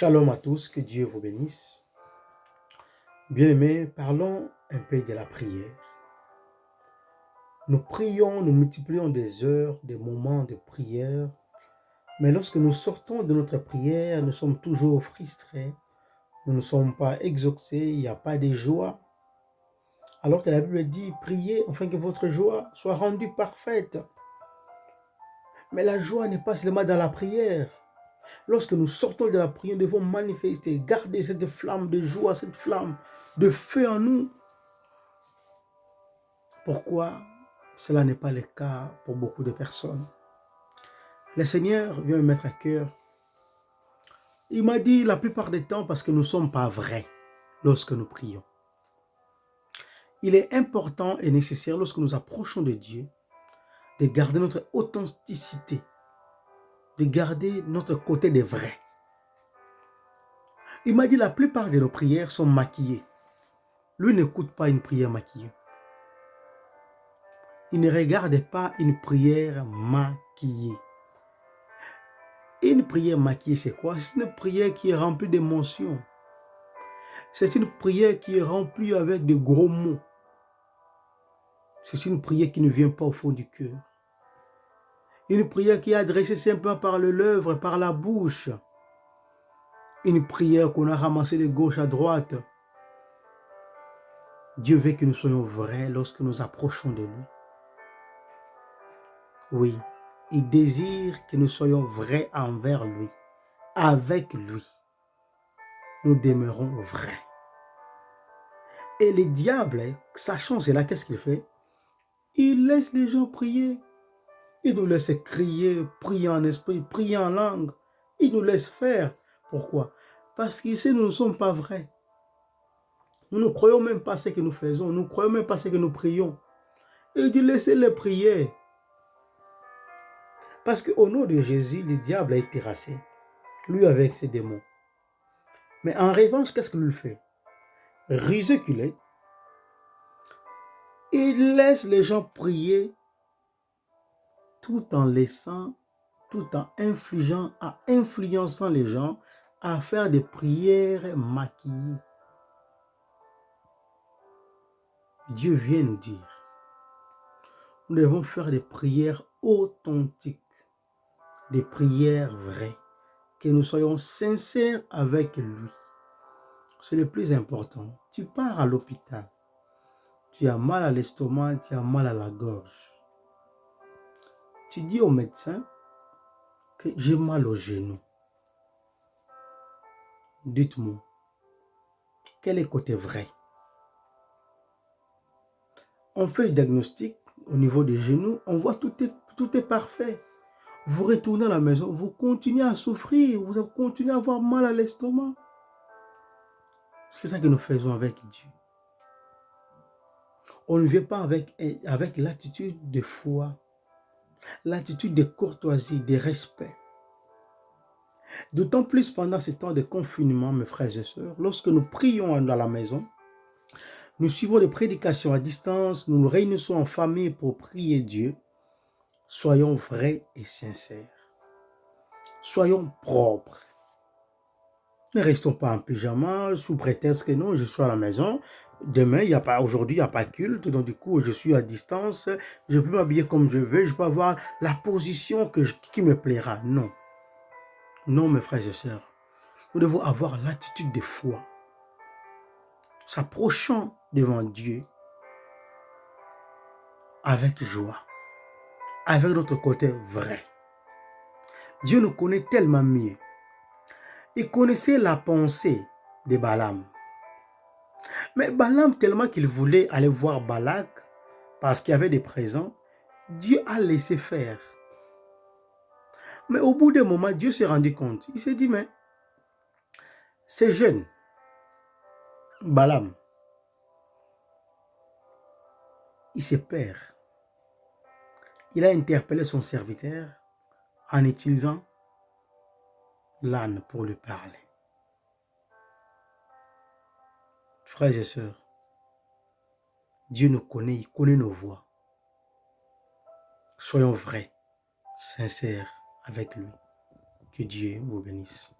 Shalom à tous, que Dieu vous bénisse. Bien-aimés, parlons un peu de la prière. Nous prions, nous multiplions des heures, des moments de prière, mais lorsque nous sortons de notre prière, nous sommes toujours frustrés, nous ne sommes pas exaucés, il n'y a pas de joie. Alors que la Bible dit, priez afin que votre joie soit rendue parfaite. Mais la joie n'est pas seulement dans la prière. Lorsque nous sortons de la prière, nous devons manifester, garder cette flamme de joie, cette flamme de feu en nous. Pourquoi cela n'est pas le cas pour beaucoup de personnes? Le Seigneur vient me mettre à cœur. Il m'a dit la plupart du temps parce que nous ne sommes pas vrais lorsque nous prions. Il est important et nécessaire lorsque nous approchons de Dieu de garder notre authenticité, de garder notre côté de vrai. Il m'a dit la plupart de nos prières sont maquillées. Lui n'écoute pas une prière maquillée. Il ne regarde pas une prière maquillée. Une prière maquillée, c'est quoi? C'est une prière qui est remplie d'émotions. C'est une prière qui est remplie avec de gros mots. C'est une prière qui ne vient pas au fond du cœur. Une prière qui est adressée simplement par le lèvre, par la bouche. Une prière qu'on a ramassée de gauche à droite. Dieu veut que nous soyons vrais lorsque nous approchons de lui. Oui, il désire que nous soyons vrais envers lui. Avec lui, nous demeurons vrais. Et le diable, sachant cela, qu'est-ce qu'il fait? Il laisse les gens prier. Il nous laisse crier, prier en esprit, prier en langue. Il nous laisse faire. Pourquoi? Parce qu'ici, nous ne sommes pas vrais. Nous ne croyons même pas ce que nous faisons. Nous ne croyons même pas ce que nous prions. Et il dit, laissez-les prier. Parce qu'au nom de Jésus, le diable a été terrassé. Lui avec ses démons. Mais en revanche, qu'est-ce qu'il fait? Ridiculé. Il laisse les gens prier tout en laissant, tout en influençant les gens à faire des prières maquillées. Dieu vient nous dire, nous devons faire des prières authentiques, des prières vraies, que nous soyons sincères avec lui. C'est le plus important. Tu pars à l'hôpital, tu as mal à l'estomac, tu as mal à la gorge. Tu dis au médecin que j'ai mal au genou. Dites-moi, quel est le côté vrai? On fait le diagnostic au niveau des genoux, on voit tout est parfait. Vous retournez à la maison, vous continuez à souffrir, vous continuez à avoir mal à l'estomac. C'est ça que nous faisons avec Dieu. On ne vient pas avec l'attitude de foi, l'attitude de courtoisie, de respect. D'autant plus pendant ces temps de confinement, mes frères et sœurs, lorsque nous prions à la maison, nous suivons des prédications à distance, nous nous réunissons en famille pour prier Dieu. Soyons vrais et sincères. Soyons propres. Ne restons pas en pyjama sous prétexte que non, je suis à la maison. Demain, aujourd'hui, il n'y a pas culte, donc du coup, je suis à distance. Je peux m'habiller comme je veux, je peux avoir la position qui me plaira. Non. Non, mes frères et sœurs. Nous devons avoir l'attitude de foi. S'approchant devant Dieu avec joie, avec notre côté vrai. Dieu nous connaît tellement mieux. Il connaissait la pensée de Balaam. Mais Balaam, tellement qu'il voulait aller voir Balak, parce qu'il y avait des présents, Dieu a laissé faire. Mais au bout d'un moment, Dieu s'est rendu compte. Il s'est dit, mais c'est jeune, Balaam, il se perd. Il a interpellé son serviteur en utilisant l'âne pour lui parler. Frères et sœurs, Dieu nous connaît, il connaît nos voix. Soyons vrais, sincères avec lui. Que Dieu vous bénisse.